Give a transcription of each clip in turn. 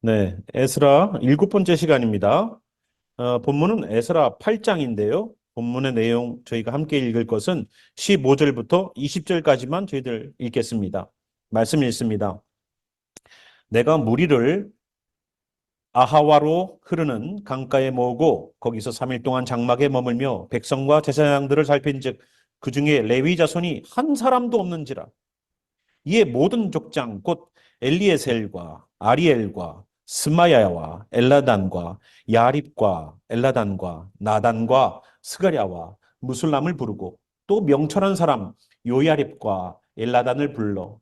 네, 에스라 일곱 번째 시간입니다. 본문은 에스라 8장인데요. 본문의 내용 저희가 함께 읽을 것은 15절부터 20절까지만 저희들 읽겠습니다. 말씀 읽습니다. 내가 무리를 아하와로 흐르는 강가에 모으고 거기서 3일 동안 장막에 머물며 백성과 제사장들을 살핀즉 그 중에 레위 자손이 한 사람도 없는지라. 이에 모든 족장 곧 엘리에셀과 아리엘과 스마야와 엘라단과 야립과 엘라단과 나단과 스가랴와 무술람을 부르고 또 명철한 사람 요야립과 엘라단을 불러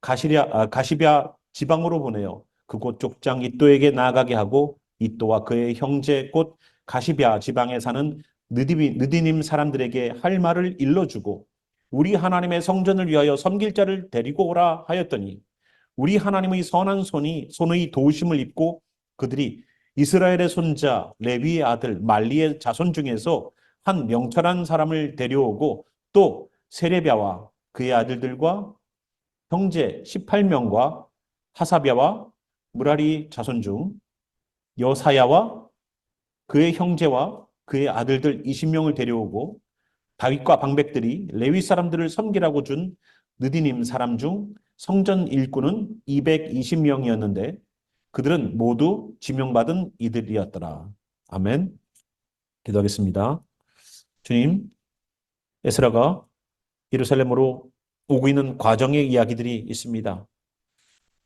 가시랴 지방으로 보내어 그곳 족장 이또에게 나아가게 하고 이또와 그의 형제 곧 가시랴 지방에 사는 느디님 사람들에게 할 말을 일러주고 우리 하나님의 성전을 위하여 섬길 자를 데리고 오라 하였더니 우리 하나님의 선한 손의 도우심을 입고 그들이 이스라엘의 손자 레위의 아들 말리의 자손 중에서 한 명철한 사람을 데려오고 또 세레비야와 그의 아들들과 형제 18명과 하사랴와 무라리 자손 중 여사야와 그의 형제와 그의 아들들 20명을 데려오고 다윗과 방백들이 레위 사람들을 섬기라고 준 느디님 사람 중 성전 일꾼은 220명이었는데 그들은 모두 지명받은 이들이었더라. 아멘. 기도하겠습니다. 주님, 에스라가 예루살렘으로 오고 있는 과정의 이야기들이 있습니다.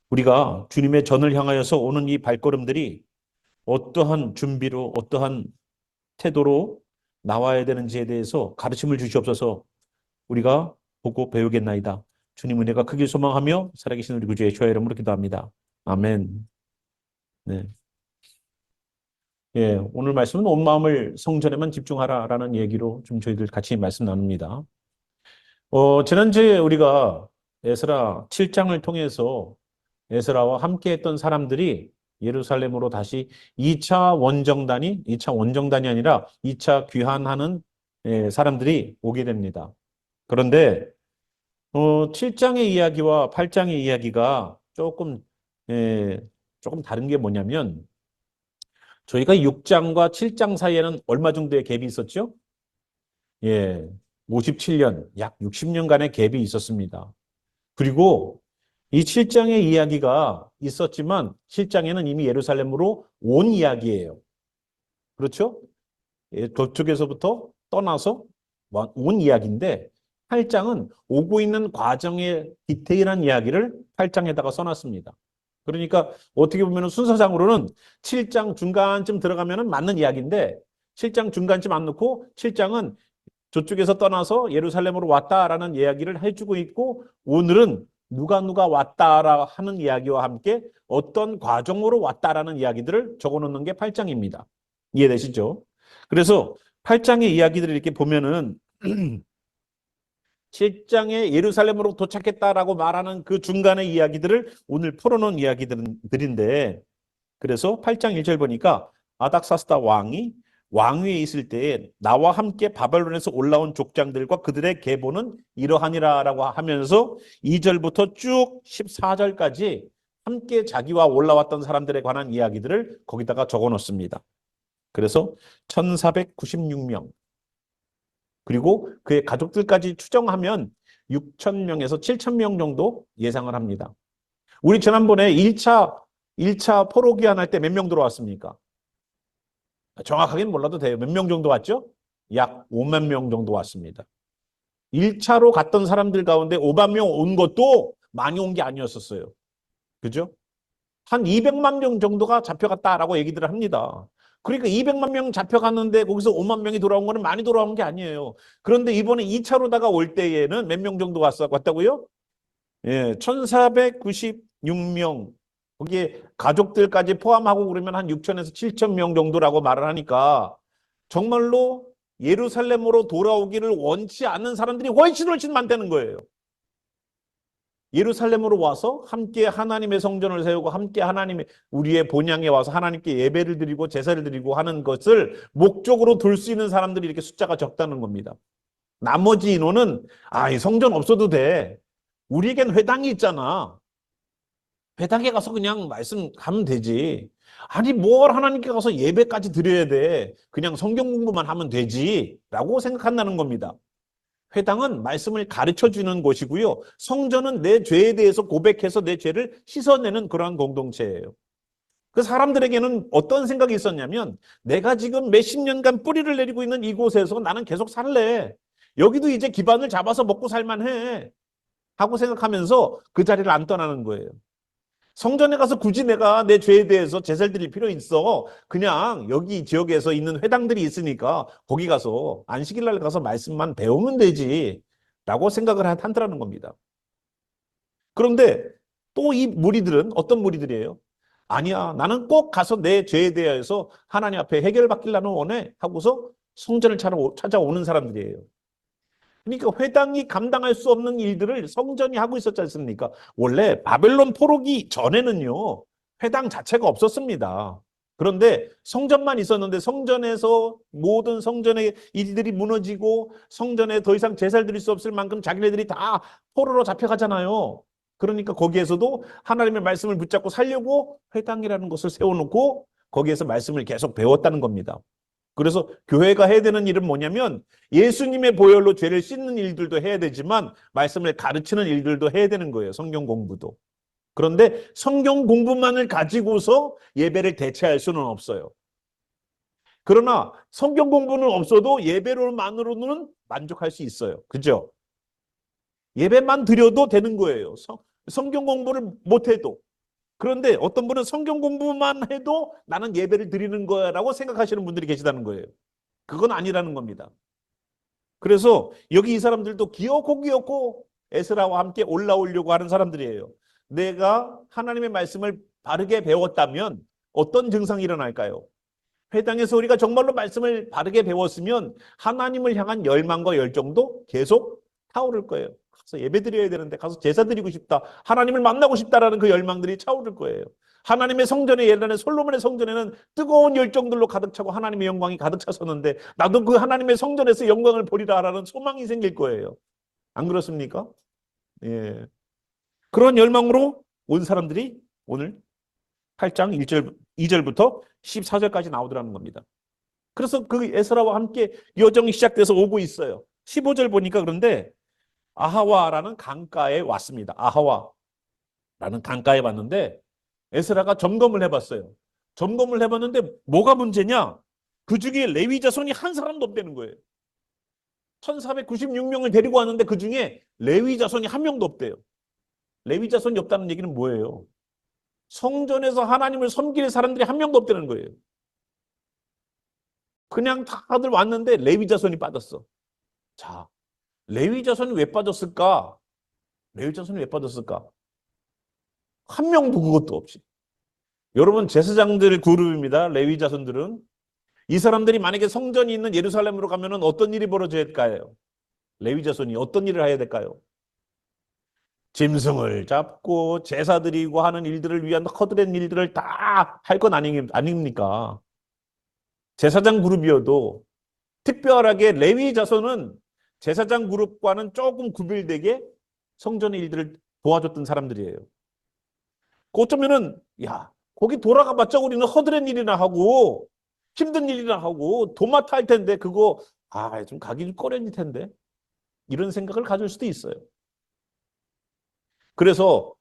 우리가 주님의 전을 향하여서 오는 이 발걸음들이 어떠한 준비로 어떠한 태도로 나와야 되는지에 대해서 가르침을 주시옵소서. 우리가 보고 배우겠나이다. 주님 은혜가 크길 소망하며 살아계신 우리 구주 예수의 이름으로 기도합니다. 아멘. 네. 예, 오늘 말씀은 온 마음을 성전에만 집중하라라는 얘기로 좀 저희들 같이 말씀 나눕니다. 지난주에 우리가 에스라 7장을 통해서 에스라와 함께 했던 사람들이 예루살렘으로 다시 2차 원정단이 아니라 2차 귀환하는 사람들이 오게 됩니다. 그런데 7장의 이야기와 8장의 이야기가 조금 다른 게 뭐냐면 저희가 6장과 7장 사이에는 얼마 정도의 갭이 있었죠? 예, 57년, 약 60년간의 갭이 있었습니다. 그리고 이 7장의 이야기가 있었지만 7장에는 이미 예루살렘으로 온 이야기예요. 그렇죠? 저쪽에서부터 떠나서 온 이야기인데 8장은 오고 있는 과정의 디테일한 이야기를 8장에다가 써놨습니다. 그러니까 어떻게 보면 순서상으로는 7장 중간쯤 들어가면 맞는 이야기인데 7장 중간쯤 안 넣고 7장은 저쪽에서 떠나서 예루살렘으로 왔다라는 이야기를 해주고 있고 오늘은 누가 왔다라 하는 이야기와 함께 어떤 과정으로 왔다라는 이야기들을 적어놓는 게 8장입니다. 이해되시죠? 그래서 8장의 이야기들을 이렇게 보면은 7장에 예루살렘으로 도착했다라고 말하는 그 중간의 이야기들을 오늘 풀어놓은 이야기들인데 그래서 8장 1절 보니까 아닥사스다 왕위에 있을 때에 나와 함께 바벨론에서 올라온 족장들과 그들의 계보는 이러하니라라고 하면서 2절부터 쭉 14절까지 함께 자기와 올라왔던 사람들에 관한 이야기들을 거기다가 적어놓습니다. 그래서 1496명 그리고 그의 가족들까지 추정하면 6,000명에서 7,000명 정도 예상을 합니다. 우리 지난번에 1차 포로기한 할 때 몇 명 들어왔습니까? 정확하게는 몰라도 돼요. 몇 명 정도 왔죠? 약 5만 명 정도 왔습니다. 1차로 갔던 사람들 가운데 5만 명 온 것도 많이 온 게 아니었었어요. 그죠? 한 200만 명 정도가 잡혀갔다라고 얘기들을 합니다. 그러니까 200만 명 잡혀갔는데 거기서 5만 명이 돌아온 거는 많이 돌아온 게 아니에요. 그런데 이번에 2차로다가 올 때에는 몇 명 정도 왔다고요? 예, 1496명. 거기에 가족들까지 포함하고 그러면 한 6천에서 7천 명 정도라고 말을 하니까 정말로 예루살렘으로 돌아오기를 원치 않는 사람들이 훨씬 많다는 거예요. 예루살렘으로 와서 함께 하나님의 성전을 세우고 함께 하나님의 우리의 본향에 와서 하나님께 예배를 드리고 제사를 드리고 하는 것을 목적으로 둘 수 있는 사람들이 이렇게 숫자가 적다는 겁니다. 나머지 인원은 이 성전 없어도 돼. 우리에겐 회당이 있잖아. 회당에 가서 그냥 말씀하면 되지. 아니, 뭘 하나님께 가서 예배까지 드려야 돼. 그냥 성경 공부만 하면 되지. 라고 생각한다는 겁니다. 회당은 말씀을 가르쳐 주는 곳이고요. 성전은 내 죄에 대해서 고백해서 내 죄를 씻어내는 그러한 공동체예요. 그 사람들에게는 어떤 생각이 있었냐면 내가 지금 몇십 년간 뿌리를 내리고 있는 이곳에서 나는 계속 살래. 여기도 이제 기반을 잡아서 먹고 살만해. 하고 생각하면서 그 자리를 안 떠나는 거예요. 성전에 가서 굳이 내가 내 죄에 대해서 제사를 드릴 필요 있어. 그냥 여기 지역에서 있는 회당들이 있으니까 거기 가서 안식일 날 가서 말씀만 배우면 되지. 라고 생각을 한다는 겁니다. 그런데 또 이 무리들은 어떤 무리들이에요? 아니야, 나는 꼭 가서 내 죄에 대해서 하나님 앞에 해결받기를 원해. 하고서 성전을 찾아오는 사람들이에요. 그러니까 회당이 감당할 수 없는 일들을 성전이 하고 있었지 않습니까? 원래 바벨론 포로기 전에는요, 회당 자체가 없었습니다. 그런데 성전만 있었는데 성전에서 모든 성전의 일들이 무너지고 성전에 더 이상 제사를 드릴 수 없을 만큼 자기네들이 다 포로로 잡혀가잖아요. 그러니까 거기에서도 하나님의 말씀을 붙잡고 살려고 회당이라는 것을 세워놓고 거기에서 말씀을 계속 배웠다는 겁니다. 그래서 교회가 해야 되는 일은 뭐냐면 예수님의 보혈로 죄를 씻는 일들도 해야 되지만 말씀을 가르치는 일들도 해야 되는 거예요. 성경 공부도. 그런데 성경 공부만을 가지고서 예배를 대체할 수는 없어요. 그러나 성경 공부는 없어도 예배로만으로는 만족할 수 있어요. 그죠? 예배만 드려도 되는 거예요. 성경 공부를 못해도. 그런데 어떤 분은 성경 공부만 해도 나는 예배를 드리는 거야라고 생각하시는 분들이 계시다는 거예요. 그건 아니라는 겁니다. 그래서 여기 이 사람들도 귀엽고 에스라와 함께 올라오려고 하는 사람들이에요. 내가 하나님의 말씀을 바르게 배웠다면 어떤 증상이 일어날까요? 회당에서 우리가 정말로 말씀을 바르게 배웠으면 하나님을 향한 열망과 열정도 계속 타오를 거예요. 가서 예배 드려야 되는데 가서 제사 드리고 싶다. 하나님을 만나고 싶다라는 그 열망들이 차오를 거예요. 하나님의 성전에 예전에 솔로몬의 성전에는 뜨거운 열정들로 가득 차고 하나님의 영광이 가득 찼었는데 나도 그 하나님의 성전에서 영광을 보리라라는 소망이 생길 거예요. 안 그렇습니까? 예. 그런 열망으로 온 사람들이 오늘 8장 1절, 2절부터 14절까지 나오더라는 겁니다. 그래서 그 에스라와 함께 여정이 시작돼서 오고 있어요. 15절 보니까 그런데 아하와라는 강가에 왔습니다. 아하와라는 강가에 왔는데 에스라가 점검을 해봤어요. 점검을 해봤는데 뭐가 문제냐? 그 중에 레위 자손이 한 사람도 없다는 거예요. 1496명을 데리고 왔는데 그 중에 레위 자손이 한 명도 없대요. 레위 자손이 없다는 얘기는 뭐예요? 성전에서 하나님을 섬길 사람들이 한 명도 없다는 거예요. 그냥 다들 왔는데 레위 자손이 빠졌어. 자, 레위 자손이 왜 빠졌을까? 레위 자손이 왜 빠졌을까? 한 명도 그것도 없이. 여러분, 제사장들 그룹입니다. 레위 자손들은. 이 사람들이 만약에 성전이 있는 예루살렘으로 가면 어떤 일이 벌어져야 될까요? 레위 자손이 어떤 일을 해야 될까요? 짐승을 잡고 제사 드리고 하는 일들을 위한 허드렛 일들을 다 할 건 아닙니까? 제사장 그룹이어도 특별하게 레위 자손은 제사장 그룹과는 조금 구별되게 성전의 일들을 도와줬던 사람들이에요. 어쩌면은 야 거기 돌아가 봤자 우리는 허드렛 일이나 하고 힘든 일이나 하고 도맡아 할 텐데 그거 좀 가기 좀 꺼려질 텐데 이런 생각을 가질 수도 있어요. 그래서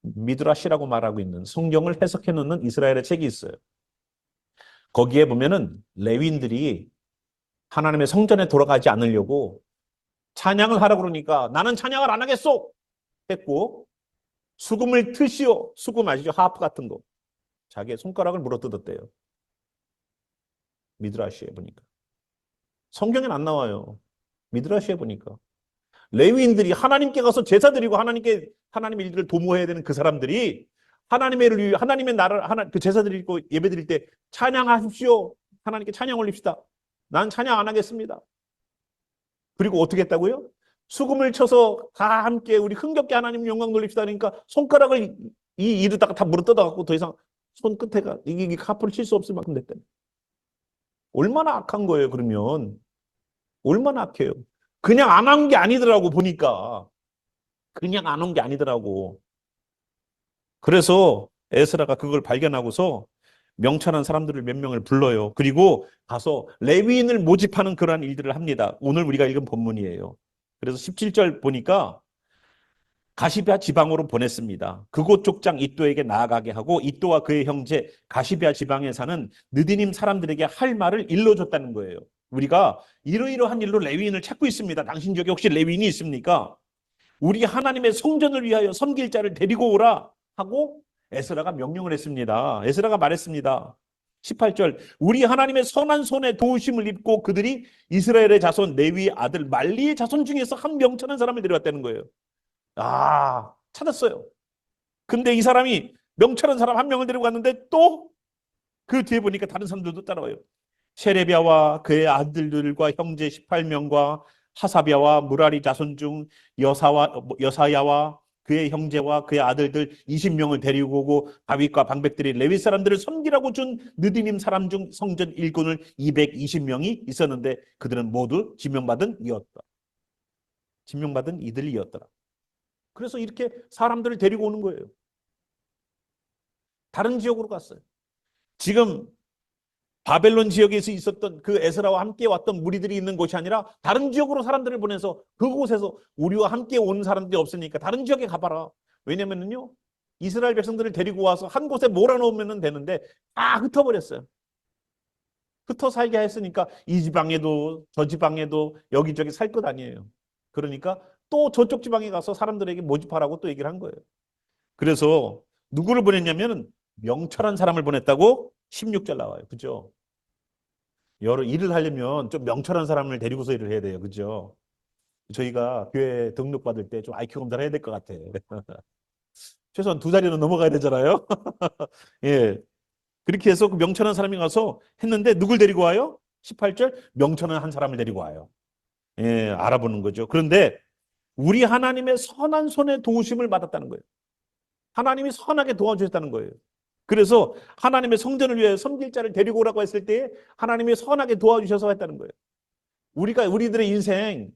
미드라시라고 말하고 있는 성경을 해석해 놓는 이스라엘의 책이 있어요. 거기에 보면은 레위인들이 하나님의 성전에 돌아가지 않으려고 찬양을 하라고 그러니까 나는 찬양을 안 하겠소 했고 수금을 트시오. 수금 아시죠? 하프 같은 거. 자기의 손가락을 물어뜯었대요. 미드라시에 보니까. 성경엔 안 나와요. 미드라시에 보니까. 레위인들이 하나님께 가서 제사 드리고 하나님의 일들을 도모해야 되는 그 사람들이 하나님의 나라를 그 제사 드리고 예배 드릴 때 찬양하십시오. 하나님께 찬양 올립시다. 난 찬양 안 하겠습니다. 그리고 어떻게 했다고요? 수금을 쳐서 다 함께 우리 흥겹게 하나님 영광 돌립시다. 그러니까 손가락을 이르다가 다 물어뜯어갖고 더 이상 손끝에가 이게 카프를 칠 수 없을 만큼 됐대. 얼마나 악한 거예요, 그러면. 얼마나 악해요. 그냥 안 한 게 아니더라고, 보니까. 그냥 안 한 게 아니더라고. 그래서 에스라가 그걸 발견하고서 명철한 사람들을 몇 명을 불러요. 그리고 가서 레위인을 모집하는 그러한 일들을 합니다. 오늘 우리가 읽은 본문이에요. 그래서 17절 보니까 가시베아 지방으로 보냈습니다. 그곳 족장 이또에게 나아가게 하고 이또와 그의 형제 가시베아 지방에 사는 느디님 사람들에게 할 말을 일러줬다는 거예요. 우리가 이러이러한 일로 레위인을 찾고 있습니다. 당신 지역에 혹시 레위인이 있습니까? 우리 하나님의 성전을 위하여 섬길 자를 데리고 오라 하고 에스라가 명령을 했습니다. 에스라가 말했습니다. 18절 우리 하나님의 선한 손에 도우심을 입고 그들이 이스라엘의 자손 레위의 아들 말리의 자손 중에서 한 명철한 사람을 데려왔다는 거예요. 아, 찾았어요. 근데 이 사람이 명철한 사람 한 명을 데리고 갔는데 또 그 뒤에 보니까 다른 사람들도 따라와요. 셰레비아와 그의 아들들과 형제 18명과 하사비아와 무라리 자손 중 여사야와 그의 형제와 그의 아들들 20명을 데리고 오고 다윗과 방백들이 레위 사람들을 섬기라고 준 느디님 사람 중 성전 일꾼을 220명이 있었는데 그들은 모두 지명받은 이었다. 지명받은 이들이었더라. 그래서 이렇게 사람들을 데리고 오는 거예요. 다른 지역으로 갔어요. 지금 바벨론 지역에서 있었던 그 에스라와 함께 왔던 무리들이 있는 곳이 아니라 다른 지역으로 사람들을 보내서 그곳에서 우리와 함께 온 사람들이 없으니까 다른 지역에 가봐라. 왜냐면은요, 이스라엘 백성들을 데리고 와서 한 곳에 몰아넣으면 되는데 다 흩어버렸어요. 흩어 살게 했으니까 이 지방에도 저 지방에도 여기저기 살 것 아니에요. 그러니까 또 저쪽 지방에 가서 사람들에게 모집하라고 또 얘기를 한 거예요. 그래서 누구를 보냈냐면 명철한 사람을 보냈다고 16절 나와요. 그죠? 여러 일을 하려면 좀 명철한 사람을 데리고서 일을 해야 돼요. 그죠? 저희가 교회 등록받을 때 좀 IQ 검사를 해야 될 것 같아. 최소한 2자리는 넘어가야 되잖아요. 예. 그렇게 해서 그 명철한 사람이 가서 했는데 누굴 데리고 와요? 18절 명철한 한 사람을 데리고 와요. 예, 알아보는 거죠. 그런데 우리 하나님의 선한 손에 도우심을 받았다는 거예요. 하나님이 선하게 도와주셨다는 거예요. 그래서 하나님의 성전을 위해 섬길 자를 데리고 오라고 했을 때 하나님이 선하게 도와주셔서 했다는 거예요. 우리들의 인생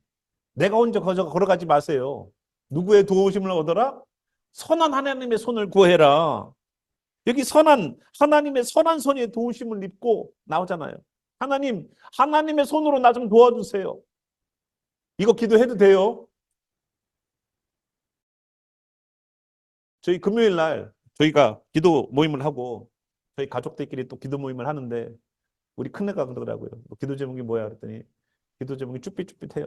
내가 혼자 걸어가지 마세요. 누구의 도우심을 얻어라? 선한 하나님의 손을 구해라. 여기 하나님의 선한 손에 도우심을 입고 나오잖아요. 하나님의 손으로 나 좀 도와주세요. 이거 기도해도 돼요? 저희 금요일 날 저희가 기도 모임을 하고 저희 가족들끼리 또 기도 모임을 하는데 우리 큰애가 그러더라고요. 기도 제목이 뭐야? 그랬더니 기도 제목이 쭈삣쭈삣해요.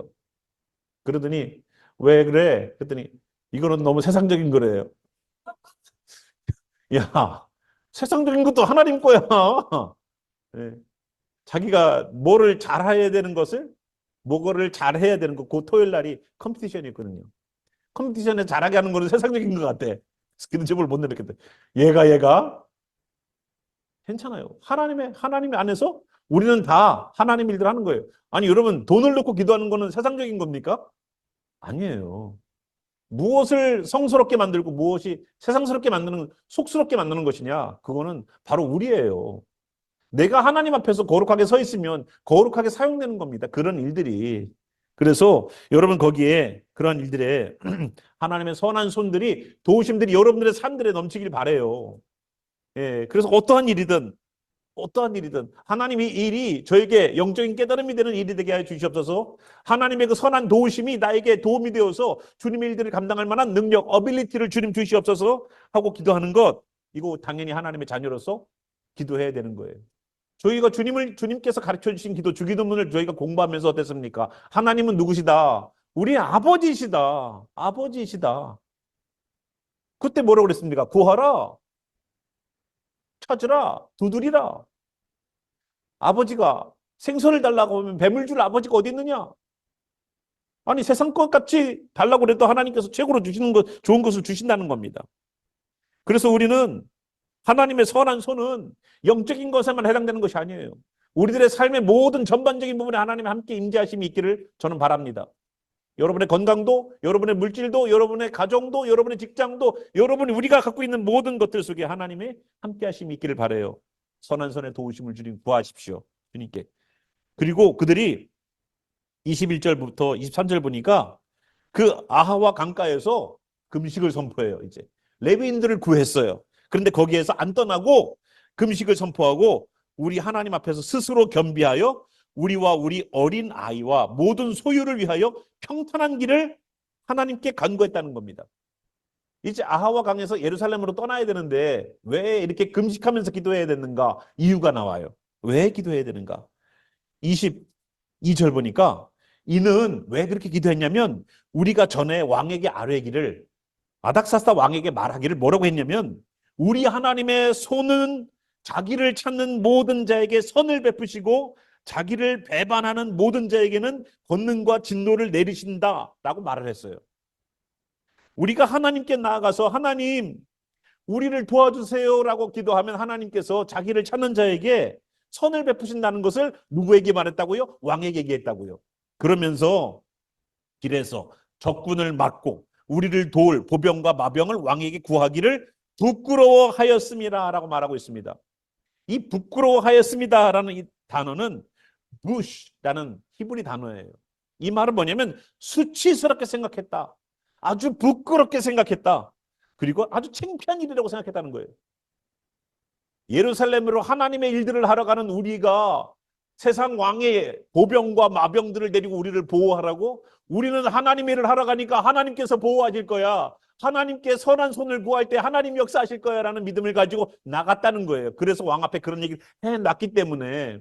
그러더니 왜 그래? 그랬더니 이거는 너무 세상적인 거래요. 야, 세상적인 것도 하나님 거야. 네. 자기가 뭐를 잘해야 되는 거, 그 토요일 날이 컴피티션이 있거든요. 컴피티션에 잘하게 하는 거는 세상적인 것 같아. 그런 제목을 못 내렸겠다. 얘가 괜찮아요. 하나님의 안에서 우리는 다 하나님 일들 하는 거예요. 아니, 여러분, 돈을 넣고 기도하는 거는 세상적인 겁니까? 아니에요. 무엇을 성스럽게 만들고 무엇이 세상스럽게 속스럽게 만드는 것이냐? 그거는 바로 우리예요. 내가 하나님 앞에서 거룩하게 서 있으면 거룩하게 사용되는 겁니다. 그런 일들이. 그래서 여러분 거기에 그런 일들에 하나님의 선한 손들이 도우심들이 여러분들의 삶들에 넘치길 바라요. 예, 그래서 어떠한 일이든 하나님이 일이 저에게 영적인 깨달음이 되는 일이 되게 하여 주시옵소서. 하나님의 그 선한 도우심이 나에게 도움이 되어서 주님의 일들을 감당할 만한 능력, 어빌리티를 주님 주시옵소서 하고 기도하는 것, 이거 당연히 하나님의 자녀로서 기도해야 되는 거예요. 저희가 주님께서 가르쳐 주신 주기도문을 저희가 공부하면서 어땠습니까? 하나님은 누구시다? 우리 아버지시다. 아버지시다. 그때 뭐라고 그랬습니까? 구하라. 찾으라. 두드리라. 아버지가 생선을 달라고 하면 뱀을 줄 아버지가 어디 있느냐? 아니, 세상 것 같이 달라고 그래도 하나님께서 최고로 주시는 것, 좋은 것을 주신다는 겁니다. 그래서 우리는 하나님의 선한 손은 영적인 것에만 해당되는 것이 아니에요. 우리들의 삶의 모든 전반적인 부분에 하나님의 함께 임재하심이 있기를 저는 바랍니다. 여러분의 건강도, 여러분의 물질도, 여러분의 가정도, 여러분의 직장도, 우리가 갖고 있는 모든 것들 속에 하나님의 함께하심이 있기를 바라요. 선한 손에 도우심을 주님 구하십시오. 주님께. 그리고 그들이 21절부터 23절 보니까 그 아하와 강가에서 금식을 선포해요. 이제 레위인들을 구했어요. 그런데 거기에서 안 떠나고 금식을 선포하고 우리 하나님 앞에서 스스로 겸비하여 우리와 우리 어린 아이와 모든 소유를 위하여 평탄한 길을 하나님께 간구했다는 겁니다. 이제 아하와 강에서 예루살렘으로 떠나야 되는데 왜 이렇게 금식하면서 기도해야 되는가? 이유가 나와요. 왜 기도해야 되는가? 22절 보니까 이는 왜 그렇게 기도했냐면 우리가 전에 왕에게 아뢰기를 아닥사스다 왕에게 말하기를 뭐라고 했냐면 우리 하나님의 손은 자기를 찾는 모든 자에게 선을 베푸시고 자기를 배반하는 모든 자에게는 권능과 진노를 내리신다라고 말을 했어요. 우리가 하나님께 나아가서 하나님 우리를 도와주세요라고 기도하면 하나님께서 자기를 찾는 자에게 선을 베푸신다는 것을 누구에게 말했다고요? 왕에게 얘기했다고요. 그러면서 길에서 적군을 막고 우리를 도울 보병과 마병을 왕에게 구하기를 부끄러워하였습니다라고 말하고 있습니다. 이 부끄러워하였습니다라는 이 단어는 부시라는 히브리 단어예요. 이 말은 뭐냐면 수치스럽게 생각했다. 아주 부끄럽게 생각했다. 그리고 아주 창피한 일이라고 생각했다는 거예요. 예루살렘으로 하나님의 일들을 하러 가는 우리가 세상 왕의 보병과 마병들을 데리고 우리를 보호하라고? 우리는 하나님의 일을 하러 가니까 하나님께서 보호하실 거야. 하나님께 선한 손을 구할 때 하나님 역사하실 거야 라는 믿음을 가지고 나갔다는 거예요. 그래서 왕 앞에 그런 얘기를 해놨기 때문에.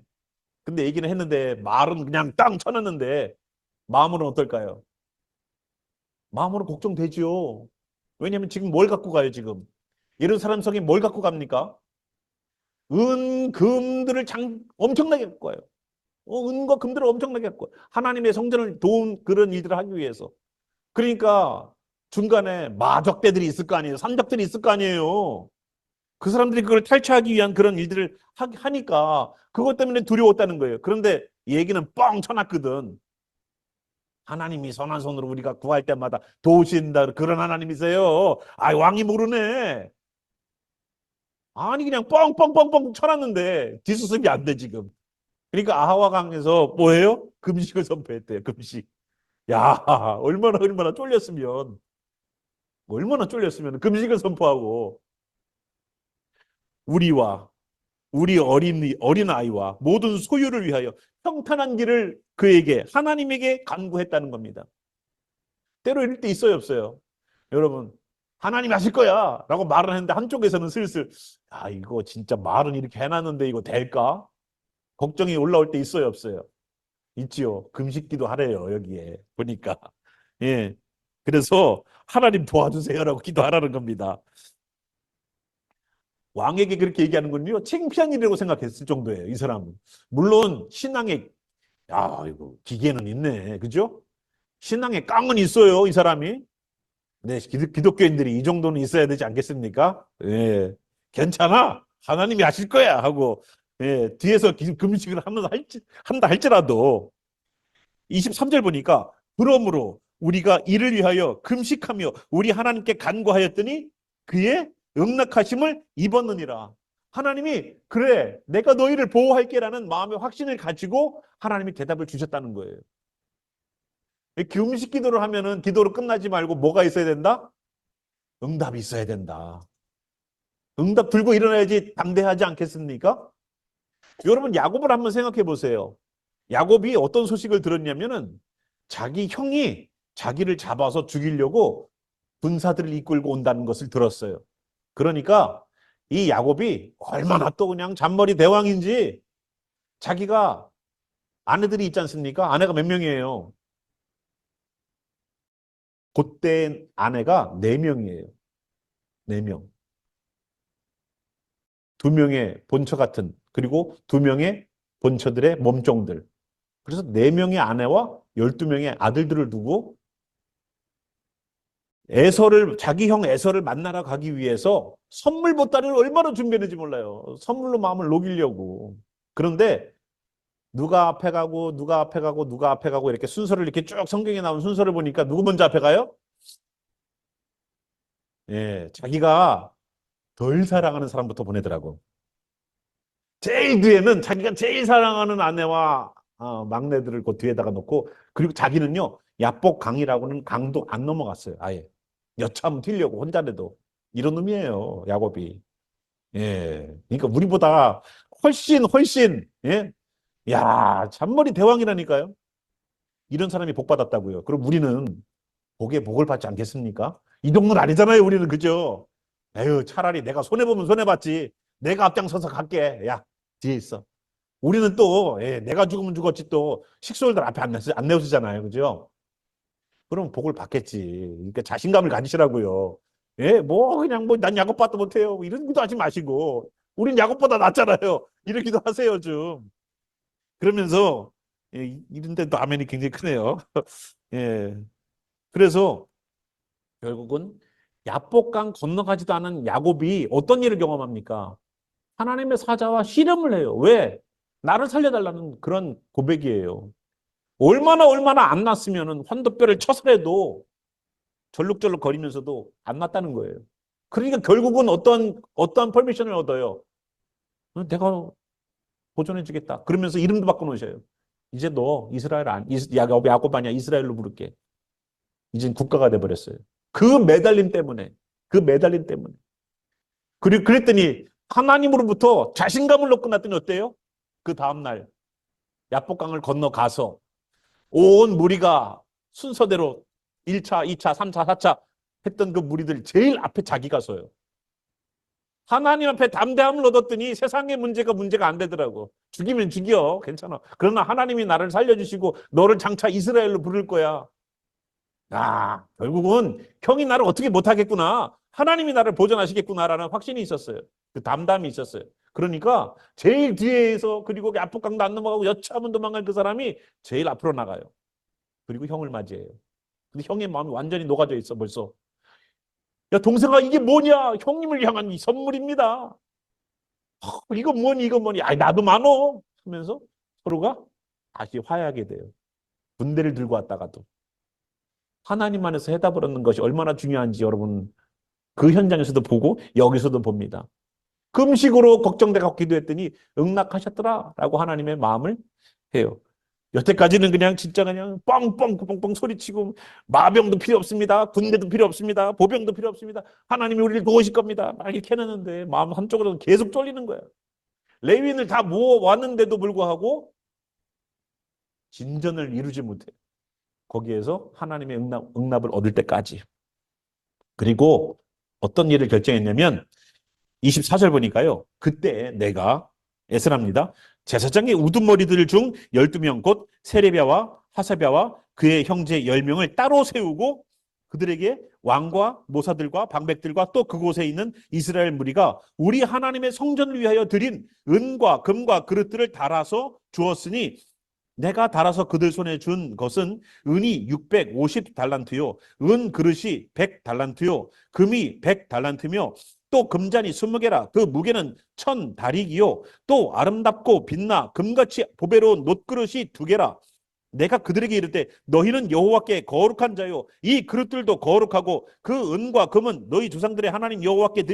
근데 얘기는 했는데 말은 그냥 땅 쳐놨는데 마음으로는 어떨까요? 마음으로 걱정되죠. 왜냐하면 지금 뭘 갖고 가요 지금? 예루살렘 성에 뭘 갖고 갑니까? 은, 금들을 엄청나게 갖고 와요. 은과 금들을 엄청나게 갖고 와요. 하나님의 성전을 도운 그런 일들을 하기 위해서. 그러니까 중간에 마적대들이 있을 거 아니에요. 산적들이 있을 거 아니에요. 그 사람들이 그걸 탈취하기 위한 그런 일들을 하니까 그것 때문에 두려웠다는 거예요. 그런데 얘기는 뻥 쳐놨거든. 하나님이 선한 손으로 우리가 구할 때마다 도우신다. 그런 하나님이세요. 아, 왕이 모르네. 아니 그냥 뻥뻥뻥뻥 쳐놨는데 뒤수습이 안 돼 지금. 그러니까 아하와 강에서 뭐예요? 금식을 선포했대요. 금식. 야, 얼마나 쫄렸으면 금식을 선포하고 우리와 우리 어린 아이와 모든 소유를 위하여 평탄한 길을 그에게 하나님에게 간구했다는 겁니다. 때로 이럴 때 있어요, 없어요? 여러분, 하나님 하실 거야 라고 말을 했는데 한쪽에서는 슬슬 이거 진짜 말은 이렇게 해놨는데 이거 될까? 걱정이 올라올 때 있어요, 없어요? 있지요. 금식기도 하래요, 여기에 보니까. 예. 그래서 하나님 도와주세요라고 기도하라는 겁니다. 왕에게 그렇게 얘기하는 건요, 창피한 일이라고 생각했을 정도예요, 이 사람은. 물론 신앙에 이거 기계는 있네, 그죠? 신앙에 깡은 있어요, 이 사람이. 네, 기독교인들이 이 정도는 있어야 되지 않겠습니까? 예, 괜찮아. 하나님이 하실 거야 하고 뒤에서 금식을 한다 할지라도 23절 보니까 그러므로 우리가 이를 위하여 금식하며 우리 하나님께 간구하였더니 그의 응낙하심을 입었느니라. 하나님이 그래 내가 너희를 보호할게라는 마음의 확신을 가지고 하나님이 대답을 주셨다는 거예요. 금식 기도를 하면은 기도로 끝나지 말고 뭐가 있어야 된다? 응답이 있어야 된다. 응답 들고 일어나야지 담대하지 않겠습니까? 여러분 야곱을 한번 생각해 보세요. 야곱이 어떤 소식을 들었냐면은 자기 형이 자기를 잡아서 죽이려고 군사들을 이끌고 온다는 것을 들었어요. 그러니까 이 야곱이 얼마나 또 그냥 잔머리 대왕인지 자기가 아내들이 있지 않습니까? 아내가 몇 명이에요? 그때 아내가 4명이에요. 4명. 2명의 본처 같은 그리고 2명의 본처들의 몸종들. 그래서 4명의 아내와 12명의 아들들을 두고 자기 형 에서를 만나러 가기 위해서 선물 보따리를 얼마나 준비했는지 몰라요. 선물로 마음을 녹이려고. 그런데 누가 앞에 가고 누가 앞에 가고 누가 앞에 가고 이렇게 순서를 이렇게 쭉 성경에 나온 순서를 보니까 누구 먼저 앞에 가요? 예, 자기가 덜 사랑하는 사람부터 보내더라고. 제일 뒤에는 자기가 제일 사랑하는 아내와 막내들을 그 뒤에다가 놓고 그리고 자기는요 야복 강이라고는 강도 안 넘어갔어요. 아예 여차하면 튀려고 혼자라도 이런 의미예요, 야곱이. 예. 그러니까 우리보다 훨씬, 예? 야, 잔머리 대왕이라니까요. 이런 사람이 복 받았다고요. 그럼 우리는 복에 복을 받지 않겠습니까? 이 정도는 아니잖아요, 우리는. 그죠? 에휴, 차라리 내가 손해보면 손해봤지. 내가 앞장서서 갈게. 야, 뒤에 있어. 우리는 또, 예, 내가 죽으면 죽었지 또 식솔들 앞에 안 내세우잖아요. 그죠? 그럼 복을 받겠지. 그러니까 자신감을 가지시라고요. 예, 뭐, 그냥 뭐, 난 야곱봐도 못해요. 이런 기도 하지 마시고. 우린 야곱보다 낫잖아요. 이런 기도 하세요, 좀. 그러면서, 예, 이런 데도 아멘이 굉장히 크네요. 예. 그래서 결국은 야복강 건너가지도 않은 야곱이 어떤 일을 경험합니까? 하나님의 사자와 씨름을 해요. 왜? 나를 살려달라는 그런 고백이에요. 얼마나 안 났으면은 환도뼈를 쳐서라도 절룩절룩 거리면서도 안 났다는 거예요. 그러니까 결국은 어떤 퍼미션을 얻어요. 내가 보존해주겠다. 그러면서 이름도 바꿔놓으셔요. 이제 너 이스라엘 야곱 아니야. 이스라엘로 부를게. 이젠 국가가 돼버렸어요. 그 매달림 때문에. 그리고 그랬더니 하나님으로부터 자신감을 얻고 났더니 어때요? 그 다음날 야복강을 건너가서 온 무리가 순서대로 1차, 2차, 3차, 4차 했던 그 무리들 제일 앞에 자기가 서요. 하나님 앞에 담대함을 얻었더니 세상의 문제가 안 되더라고. 죽이면 죽여. 괜찮아. 그러나 하나님이 나를 살려주시고 너를 장차 이스라엘로 부를 거야. 아, 결국은 형이 나를 어떻게 못하겠구나. 하나님이 나를 보존하시겠구나라는 확신이 있었어요. 그 담담이 있었어요. 그러니까 제일 뒤에서 그리고 압록강도 안 넘어가고 여차하면 도망갈 그 사람이 제일 앞으로 나가요. 그리고 형을 맞이해요. 근데 형의 마음이 완전히 녹아져 있어 벌써. 야 동생아 이게 뭐냐? 형님을 향한 이 선물입니다. 이거 뭐니? 아 나도 많어. 하면서 서로가 다시 화해하게 돼요. 군대를 들고 왔다가도. 하나님 안에서 해답을 얻는 것이 얼마나 중요한지 여러분 그 현장에서도 보고 여기서도 봅니다. 금식으로 걱정돼갖고 기도했더니 응낙하셨더라라고 하나님의 마음을 해요. 여태까지는 그냥 진짜 그냥 뻥뻥 소리치고 마병도 필요 없습니다. 군대도 필요 없습니다. 보병도 필요 없습니다. 하나님이 우리를 도우실 겁니다. 막 이렇게 해놨는데 마음 한쪽으로는 계속 쫄리는 거예요. 레위인을 다 모아왔는데도 불구하고 진전을 이루지 못해요. 거기에서 하나님의 응답을 얻을 때까지. 그리고 어떤 일을 결정했냐면 24절 보니까요. 그때 내가 에스라입니다. 제사장의 우두머리들 중 12명 곧 세레비야와 하사비야와 그의 형제 10명을 따로 세우고 그들에게 왕과 모사들과 방백들과 또 그곳에 있는 이스라엘 무리가 우리 하나님의 성전을 위하여 드린 은과 금과 그릇들을 달아서 주었으니 내가 달아서 그들 손에 준 것은 은이 650달란트요 은 그릇이 100달란트요 금이 100달란트며 또 금잔이 20개라 그 무게는 1000다릭이요 또 아름답고 빛나 금같이 보배로운 놋그릇이 2개라 내가 그들에게 이르되 너희는 여호와께 거룩한 자요 이 그릇들도 거룩하고 그 은과 금은 너희 조상들의 하나님 여호와께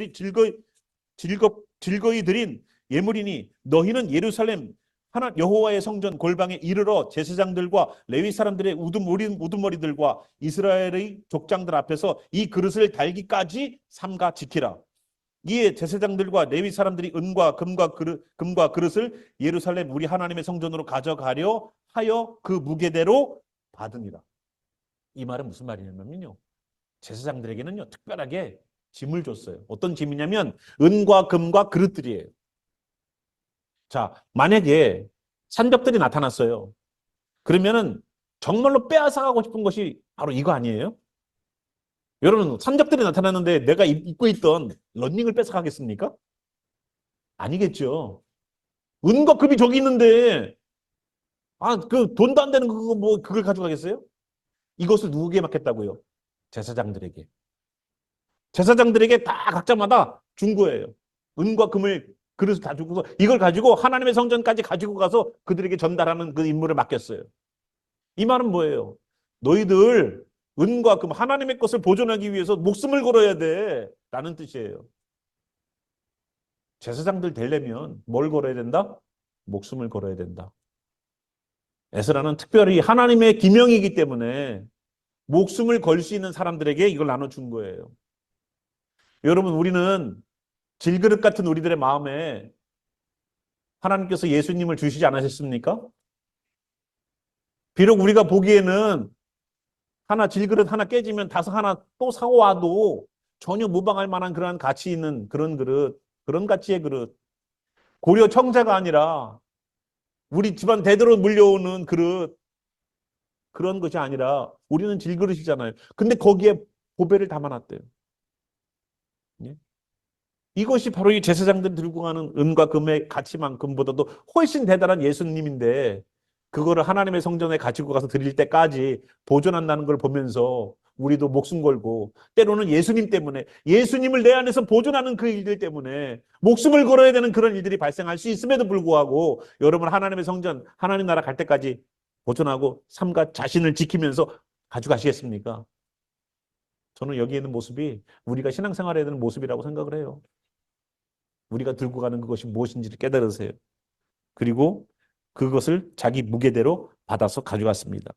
즐거이 드린 예물이니 너희는 예루살렘 하나 여호와의 성전 골방에 이르러 제사장들과 레위 사람들의 우두머리들과 이스라엘의 족장들 앞에서 이 그릇을 달기까지 삼가 지키라. 이에 제사장들과 레위 사람들이 은과 금과 그릇을 예루살렘 우리 하나님의 성전으로 가져가려 하여 그 무게대로 받으니라. 이 말은 무슨 말이냐면요. 제사장들에게는요 특별하게 짐을 줬어요. 어떤 짐이냐면 은과 금과 그릇들이에요. 자, 만약에 산적들이 나타났어요. 그러면은 정말로 빼앗아가고 싶은 것이 바로 이거 아니에요? 여러분, 산적들이 나타났는데 내가 입고 있던 런닝을 뺏어가겠습니까? 아니겠죠. 은과 금이 저기 있는데, 그 돈도 안 되는 그거 뭐 그걸 가져가겠어요? 이것을 누구에게 맡겼다고요? 제사장들에게. 제사장들에게 다 각자마다 준 거예요. 은과 금을 그릇을 다 주고서 이걸 가지고 하나님의 성전까지 가지고 가서 그들에게 전달하는 그 임무를 맡겼어요. 이 말은 뭐예요? 너희들 은과 금 하나님의 것을 보존하기 위해서 목숨을 걸어야 돼 라는 뜻이에요. 제사장들 되려면 뭘 걸어야 된다? 목숨을 걸어야 된다. 에스라는 특별히 하나님의 기명이기 때문에 목숨을 걸 수 있는 사람들에게 이걸 나눠준 거예요. 여러분, 우리는 질그릇 같은 우리들의 마음에 하나님께서 예수님을 주시지 않으셨습니까? 비록 우리가 보기에는 하나 질그릇 하나 깨지면 다섯 하나 또 사고 와도 전혀 무방할 만한 그러한 가치 있는 그런 그릇, 그런 가치의 그릇. 고려 청자가 아니라 우리 집안 대대로 물려오는 그릇, 그런 것이 아니라 우리는 질그릇이잖아요. 근데 거기에 보배를 담아놨대요. 예? 이것이 바로 이 제사장들이 들고 가는 은과 금의 가치만큼보다도 훨씬 대단한 예수님인데 그거를 하나님의 성전에 가지고 가서 드릴 때까지 보존한다는 걸 보면서 우리도 목숨 걸고 때로는 예수님 때문에 예수님을 내 안에서 보존하는 그 일들 때문에 목숨을 걸어야 되는 그런 일들이 발생할 수 있음에도 불구하고 여러분 하나님의 성전, 하나님 나라 갈 때까지 보존하고 삶과 자신을 지키면서 가져가시겠습니까? 저는 여기 있는 모습이 우리가 신앙생활해야 되는 모습이라고 생각을 해요. 우리가 들고 가는 그것이 무엇인지를 깨달으세요. 그리고 그것을 자기 무게대로 받아서 가져갔습니다.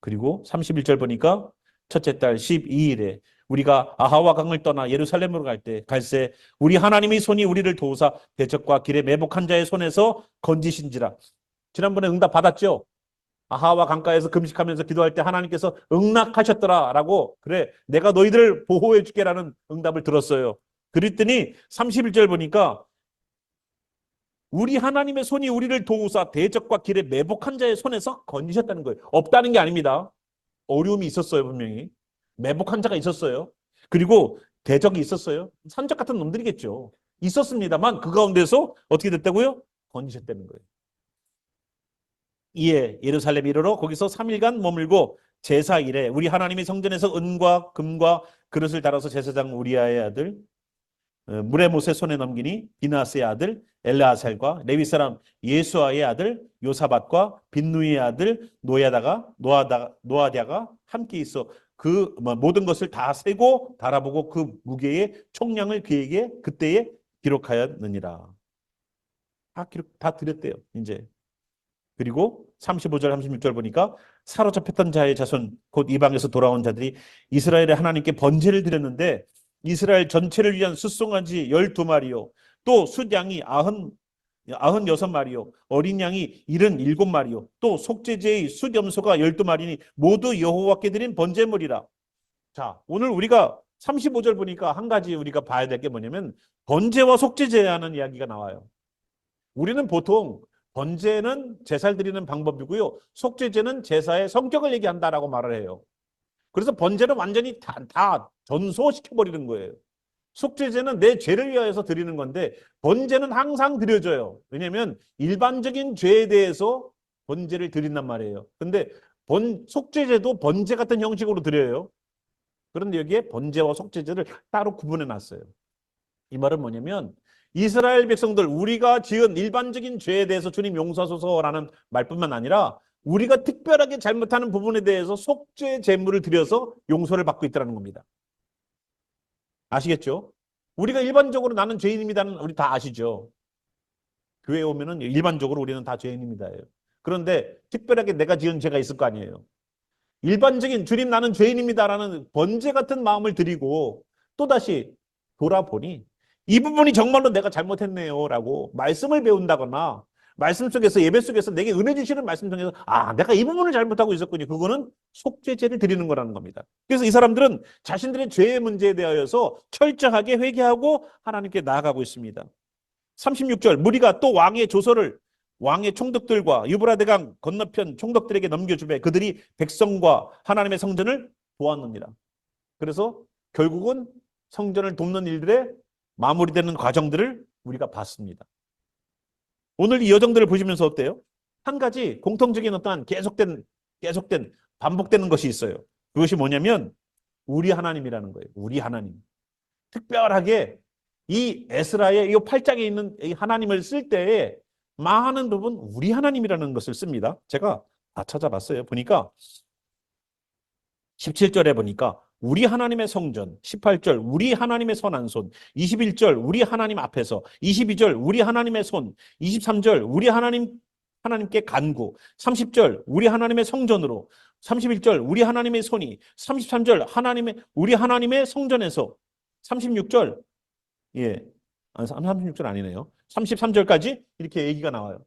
그리고 31절 보니까 첫째 달 12일에 우리가 아하와 강을 떠나 예루살렘으로 갈 때 갈새 우리 하나님의 손이 우리를 도우사 대적과 길에 매복한 자의 손에서 건지신지라. 지난번에 응답 받았죠? 아하와 강가에서 금식하면서 기도할 때 하나님께서 응낙하셨더라라고 그래 내가 너희들을 보호해 줄게라는 응답을 들었어요. 그랬더니 31절 보니까 우리 하나님의 손이 우리를 도우사 대적과 길에 매복한 자의 손에서 건지셨다는 거예요. 없다는 게 아닙니다. 어려움이 있었어요, 분명히. 매복한 자가 있었어요. 그리고 대적이 있었어요. 산적 같은 놈들이겠죠. 있었습니다만 그 가운데서 어떻게 됐다고요? 건지셨다는 거예요. 이에 예루살렘 이르러 거기서 3일간 머물고 제사 일에 우리 하나님의 성전에서 은과 금과 그릇을 달아서 제사장 우리아의 아들 무레못의 손에 넘기니 비나스의 아들 엘르아살과 레위 사람 예수아의 아들 요사밧과 빈누이의 아들 노아디아가 함께 있어 그 모든 것을 다 세고 달아보고 그 무게의 총량을 그에게 그때에 기록하였느니라. 다 드렸대요. 이제 그리고 35절 36절 보니까 사로잡혔던 자의 자손 곧 이방에서 돌아온 자들이 이스라엘의 하나님께 번제를 드렸는데 이스라엘 전체를 위한 숫송아지 12마리요 또 숫양이 96마리요 어린 양이 77마리요 또 속죄제의 숫염소가 12마리니 모두 여호와께 드린 번제물이라. 자, 오늘 우리가 35절 보니까 한 가지 우리가 봐야 될 게 뭐냐면 번제와 속죄제라는 이야기가 나와요. 우리는 보통 번제는 제사를 드리는 방법이고요. 속죄제는 제사의 성격을 얘기한다라고 말을 해요. 그래서 번제는 완전히 다 전소시켜버리는 거예요. 속죄제는 내 죄를 위하여서 드리는 건데 번제는 항상 드려져요. 왜냐하면 일반적인 죄에 대해서 번제를 드린단 말이에요. 근데 속죄제도 번제 같은 형식으로 드려요. 그런데 여기에 번제와 속죄제를 따로 구분해 놨어요. 이 말은 뭐냐면 이스라엘 백성들 우리가 지은 일반적인 죄에 대해서 주님 용서하소서라는 말뿐만 아니라 우리가 특별하게 잘못하는 부분에 대해서 속죄 제물을 드려서 용서를 받고 있다는 겁니다. 아시겠죠? 우리가 일반적으로 나는 죄인입니다는 우리 다 아시죠? 교회에 오면은 일반적으로 우리는 다 죄인입니다예요. 그런데 특별하게 내가 지은 죄가 있을 거 아니에요. 일반적인 주님 나는 죄인입니다라는 번제 같은 마음을 드리고 또다시 돌아보니 이 부분이 정말로 내가 잘못했네요라고 말씀을 배운다거나 말씀 속에서 예배 속에서 내게 은혜 주시는 말씀 중에서 내가 이 부분을 잘못하고 있었군요. 그거는 속죄제를 드리는 거라는 겁니다. 그래서 이 사람들은 자신들의 죄의 문제에 대하여서 철저하게 회개하고 하나님께 나아가고 있습니다. 36절 무리가 또 왕의 총독들과 유브라데강 건너편 총독들에게 넘겨주매 그들이 백성과 하나님의 성전을 보았느니라. 그래서 결국은 성전을 돕는 일들에 마무리되는 과정들을 우리가 봤습니다. 오늘 이 여정들을 보시면서 어때요? 한 가지 공통적인 어떠한 계속된 반복되는 것이 있어요. 그것이 뭐냐면 우리 하나님이라는 거예요. 우리 하나님. 특별하게 이 에스라의 이 8장에 있는 이 하나님을 쓸 때에 많은 부분 우리 하나님이라는 것을 씁니다. 제가 다 찾아봤어요. 보니까 17절에 보니까 우리 하나님의 성전, 18절 우리 하나님의 선한 손, 21절 우리 하나님 앞에서, 22절 우리 하나님의 손, 23절 우리 하나님께 간구, 30절 우리 하나님의 성전으로, 31절 우리 하나님의 손이, 33절 우리 하나님의 성전에서 36절, 예, 36절 아니네요. 33절까지 이렇게 얘기가 나와요.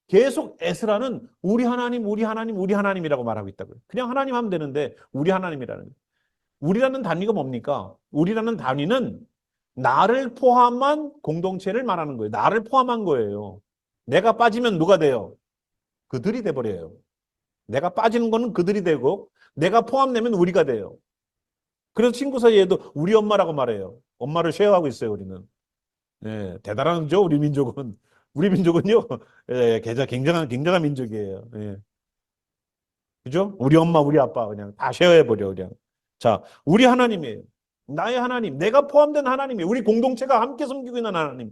계속 에스라는 우리 하나님, 우리 하나님, 우리 하나님이라고 말하고 있다고요. 그냥 하나님 하면 되는데 우리 하나님이라는 거예요. 우리라는 단위가 뭡니까? 우리라는 단위는 나를 포함한 공동체를 말하는 거예요. 나를 포함한 거예요. 내가 빠지면 누가 돼요? 그들이 돼버려요. 내가 빠지는 거는 그들이 되고 내가 포함되면 우리가 돼요. 그래서 친구 사이에도 우리 엄마라고 말해요. 엄마를 쉐어하고 있어요, 우리는. 예, 대단하죠, 우리 민족은. 우리 민족은요, 예, 굉장한 민족이에요. 예. 그죠? 우리 엄마, 우리 아빠 그냥 다 쉐어해버려, 그냥. 자, 우리 하나님이에요. 나의 하나님, 내가 포함된 하나님이에요. 우리 공동체가 함께 섬기고 있는 하나님.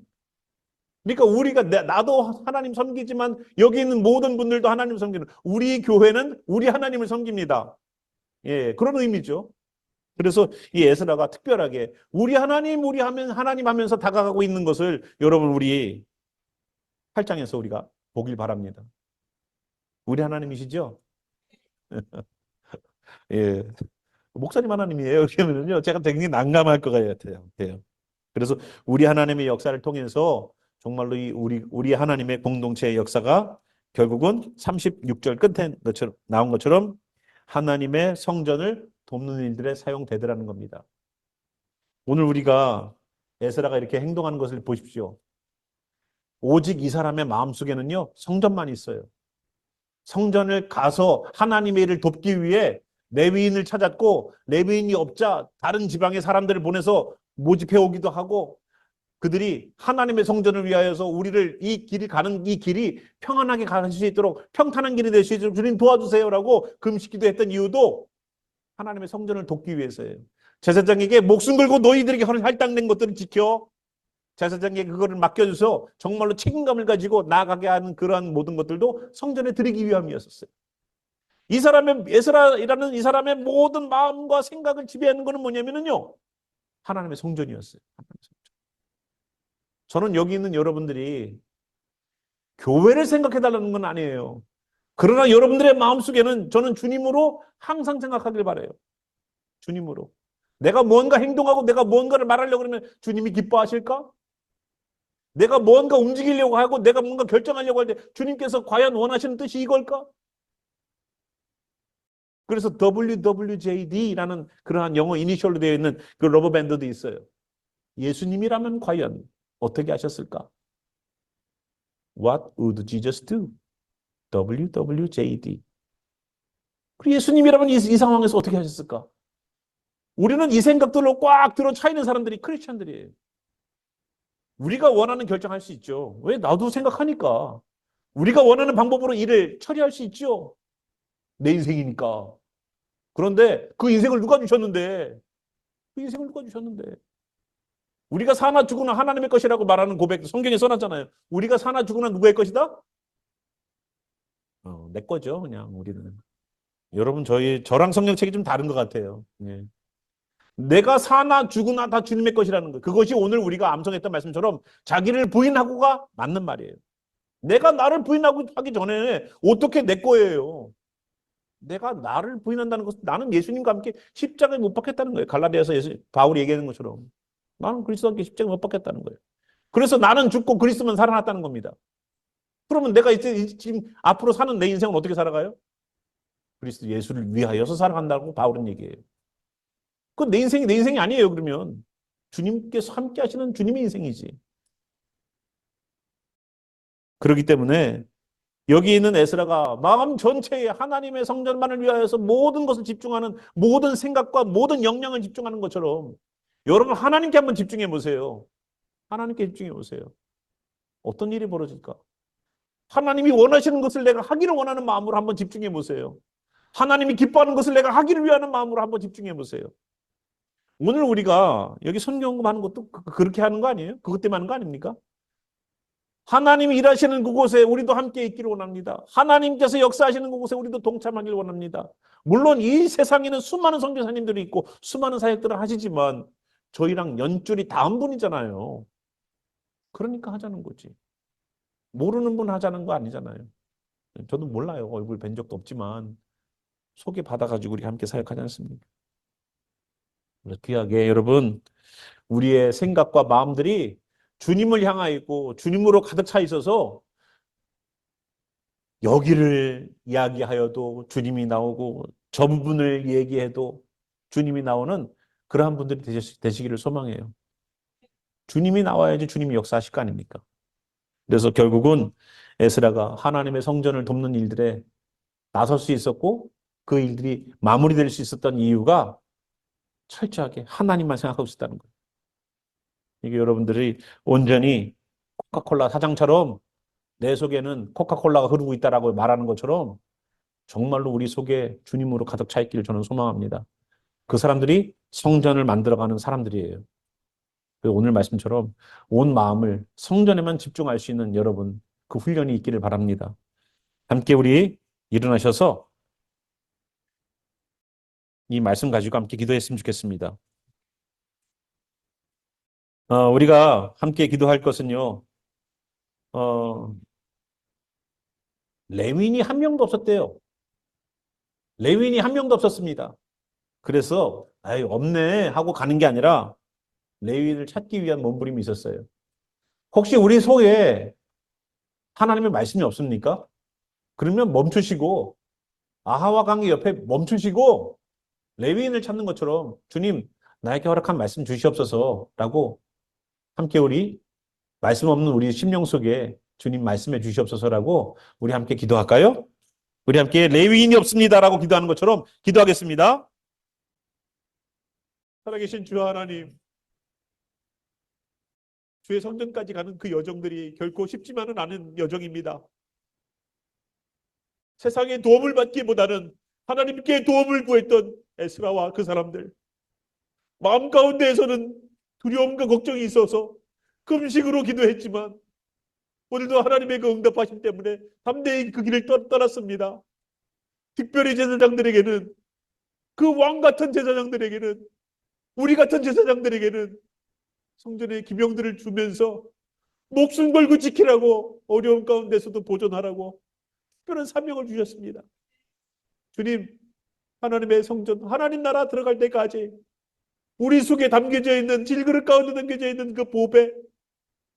그러니까 우리가, 나도 하나님 섬기지만 여기 있는 모든 분들도 하나님 섬기는, 우리 교회는 우리 하나님을 섬깁니다. 예, 그런 의미죠. 그래서 이 에스라가 특별하게 우리 하나님, 우리 하면 하나님 하면서 다가가고 있는 것을 여러분 우리 8장에서 우리가 보길 바랍니다. 우리 하나님이시죠? 예. 목사님 하나님이에요. 그러면요, 제가 굉장히 난감할 것 같아요. 예. 그래서 우리 하나님의 역사를 통해서 정말로 우리 하나님의 공동체의 역사가 결국은 36절 끝에 나온 것처럼 하나님의 성전을 돕는 일들에 사용되더라는 겁니다. 오늘 우리가 에스라가 이렇게 행동하는 것을 보십시오. 오직 이 사람의 마음속에는요, 성전만 있어요. 성전을 가서 하나님의 일을 돕기 위해 레위인을 찾았고, 레위인이 없자 다른 지방의 사람들을 보내서 모집해 오기도 하고, 그들이 하나님의 성전을 위하여서 우리를 이 길이 가는 이 길이 평안하게 갈 수 있도록 평탄한 길이 될 수 있도록 주님 도와주세요라고 금식기도 했던 이유도 하나님의 성전을 돕기 위해서예요. 제사장에게 목숨 걸고 너희들에게 할당된 것들을 지켜 제사장에게 그거를 맡겨줘서 정말로 책임감을 가지고 나아가게 하는 그러한 모든 것들도 성전에 드리기 위함이었었어요. 이 사람의 에스라이라는 이 사람의 모든 마음과 생각을 지배하는 것은 뭐냐면요, 하나님의 성전이었어요. 하나님의 성전. 저는 여기 있는 여러분들이 교회를 생각해달라는 건 아니에요. 그러나 여러분들의 마음속에는 저는 주님으로 항상 생각하길 바라요. 주님으로. 내가 뭔가 행동하고 내가 뭔가를 말하려고 그러면 주님이 기뻐하실까? 내가 뭔가 움직이려고 하고 내가 뭔가 결정하려고 할 때 주님께서 과연 원하시는 뜻이 이걸까? 그래서 WWJD라는 그러한 영어 이니셜로 되어 있는 그 러버밴드도 있어요. 예수님이라면 과연 어떻게 하셨을까? What would Jesus do? WWJD. 그 예수님이라면 이 상황에서 어떻게 하셨을까? 우리는 이 생각들로 꽉 들어 차 있는 사람들이 크리스찬들이에요. 우리가 원하는 결정할 수 있죠. 왜? 나도 생각하니까. 우리가 원하는 방법으로 일을 처리할 수 있죠. 내 인생이니까. 그런데 그 인생을 누가 주셨는데? 그 인생을 누가 주셨는데? 우리가 사나 죽으나 하나님의 것이라고 말하는 고백 성경에 써놨잖아요. 우리가 사나 죽으나 누구의 것이다? 내 거죠, 그냥 우리는. 여러분 저랑 성경책이 좀 다른 것 같아요. 예. 내가 사나 죽으나 다 주님의 것이라는 거. 그것이 오늘 우리가 암송했던 말씀처럼 자기를 부인하고가 맞는 말이에요. 내가 나를 부인하고 하기 전에 어떻게 내 거예요? 내가 나를 부인한다는 것은 나는 예수님과 함께 십자가에 못 박혔다는 거예요. 갈라디아서 바울이 얘기하는 것처럼. 나는 그리스도와 함께 십자가에 못 박혔다는 거예요. 그래서 나는 죽고 그리스도만 살아났다는 겁니다. 그러면 내가 이제 지금 앞으로 사는 내 인생은 어떻게 살아가요? 그리스도 예수를 위하여서 살아간다고 바울은 얘기해요. 그건 내 인생이 내 인생이 아니에요, 그러면. 주님께서 함께 하시는 주님의 인생이지. 그렇기 때문에 여기 있는 에스라가 마음 전체에 하나님의 성전만을 위하여서 모든 것을 집중하는 모든 생각과 모든 역량을 집중하는 것처럼 여러분 하나님께 한번 집중해 보세요. 하나님께 집중해 보세요. 어떤 일이 벌어질까? 하나님이 원하시는 것을 내가 하기를 원하는 마음으로 한번 집중해 보세요. 하나님이 기뻐하는 것을 내가 하기를 위하는 마음으로 한번 집중해 보세요. 오늘 우리가 여기 선교연금 하는 것도 그렇게 하는 거 아니에요? 그것 때문에 하는 거 아닙니까? 하나님이 일하시는 그곳에 우리도 함께 있기를 원합니다. 하나님께서 역사하시는 그곳에 우리도 동참하기를 원합니다. 물론 이 세상에는 수많은 선교사님들이 있고 수많은 사역들을 하시지만 저희랑 연줄이 다음 분이잖아요. 그러니까 하자는 거지. 모르는 분 하자는 거 아니잖아요. 저도 몰라요. 얼굴 뵌 적도 없지만 소개받아가지고 우리 함께 사역하지 않습니까? 귀하게 여러분 우리의 생각과 마음들이 주님을 향하여 있고 주님으로 가득 차 있어서 여기를 이야기하여도 주님이 나오고 저 부분을 얘기해도 주님이 나오는 그러한 분들이 되시기를 소망해요. 주님이 나와야지 주님이 역사하실 거 아닙니까? 그래서 결국은 에스라가 하나님의 성전을 돕는 일들에 나설 수 있었고 그 일들이 마무리될 수 있었던 이유가 철저하게 하나님만 생각하고 있었다는 거예요. 이게 여러분들이 온전히 코카콜라 사장처럼 내 속에는 코카콜라가 흐르고 있다라고 말하는 것처럼 정말로 우리 속에 주님으로 가득 차 있기를 저는 소망합니다. 그 사람들이 성전을 만들어가는 사람들이에요. 오늘 말씀처럼 온 마음을 성전에만 집중할 수 있는 여러분, 그 훈련이 있기를 바랍니다. 함께 우리 일어나셔서 이 말씀 가지고 함께 기도했으면 좋겠습니다. 우리가 함께 기도할 것은요, 레위인이 한 명도 없었대요. 레위인이 한 명도 없었습니다. 그래서, 아유, 없네 하고 가는 게 아니라 레위인을 찾기 위한 몸부림이 있었어요. 혹시 우리 속에 하나님의 말씀이 없습니까? 그러면 멈추시고, 아하와 강의 옆에 멈추시고, 레위인을 찾는 것처럼 주님, 나에게 허락한 말씀 주시옵소서라고 함께 우리 말씀 없는 우리 심령 속에 주님 말씀해 주시옵소서라고 우리 함께 기도할까요? 우리 함께 레위인이 없습니다라고 기도하는 것처럼 기도하겠습니다. 살아계신 주 하나님, 주의 성전까지 가는 그 여정들이 결코 쉽지만은 않은 여정입니다. 세상의 도움을 받기보다는 하나님께 도움을 구했던 에스라와 그 사람들, 마음 가운데에서는 두려움과 걱정이 있어서 금식으로 기도했지만 오늘도 하나님의 그 응답하심 때문에 담대히 그 길을 떠났습니다. 특별히 제사장들에게는, 그 왕 같은 제사장들에게는, 우리 같은 제사장들에게는 성전의 기명들을 주면서 목숨 걸고 지키라고, 어려운 가운데서도 보존하라고 특별한 사명을 주셨습니다. 주님, 하나님의 성전, 하나님 나라 들어갈 때까지 우리 속에 담겨져 있는, 질그릇 가운데 담겨져 있는 그 보배,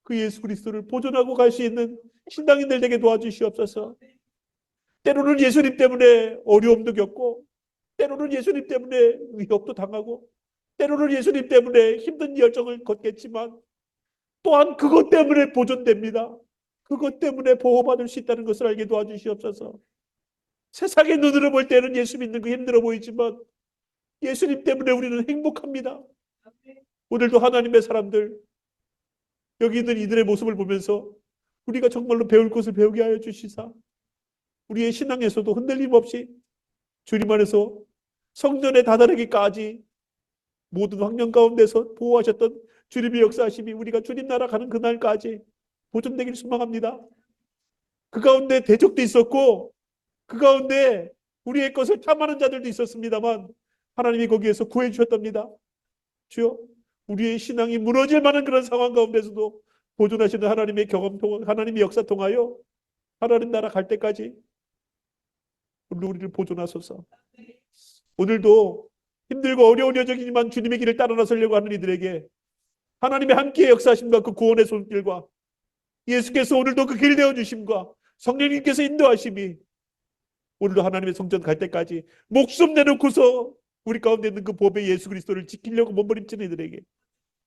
그 예수 그리스도를 보존하고 갈 수 있는 신앙인들 되게 도와주시옵소서. 때로는 예수님 때문에 어려움도 겪고, 때로는 예수님 때문에 위협도 당하고, 때로는 예수님 때문에 힘든 열정을 걷겠지만 또한 그것 때문에 보존됩니다. 그것 때문에 보호받을 수 있다는 것을 알게 도와주시옵소서. 세상의 눈으로 볼 때는 예수 믿는 거 힘들어 보이지만 예수님 때문에 우리는 행복합니다. 오늘도 하나님의 사람들, 여기 있는 이들의 모습을 보면서 우리가 정말로 배울 것을 배우게 하여 주시사 우리의 신앙에서도 흔들림 없이 주님 안에서 성전에 다다르기까지 모든 환경 가운데서 보호하셨던 주님의 역사하심이 우리가 주님 나라 가는 그날까지 보존되길 소망합니다. 그 가운데 대적도 있었고 그 가운데 우리의 것을 탐하는 자들도 있었습니다만 하나님이 거기에서 구해 주셨답니다. 주여, 우리의 신앙이 무너질 만한 그런 상황 가운데서도 보존하시는 하나님의 경험 통해, 하나님의 역사 통하여 하나님 나라 갈 때까지 우리를 보존하소서. 오늘도 힘들고 어려운 여정이지만 주님의 길을 따라 나서려고 하는 이들에게 하나님의 함께 역사하심과 그 구원의 손길과 예수께서 오늘도 그 길 내어주심과 성령님께서 인도하심이 오늘도 하나님의 성전 갈 때까지 목숨 내놓고서 우리 가운데 있는 그 보배 예수 그리스도를 지키려고 몸부림치는 이들에게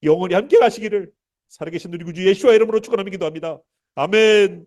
영원히 함께 가시기를 살아계신 우리 구주 예수와 이름으로 축원하며 기도합니다. 아멘.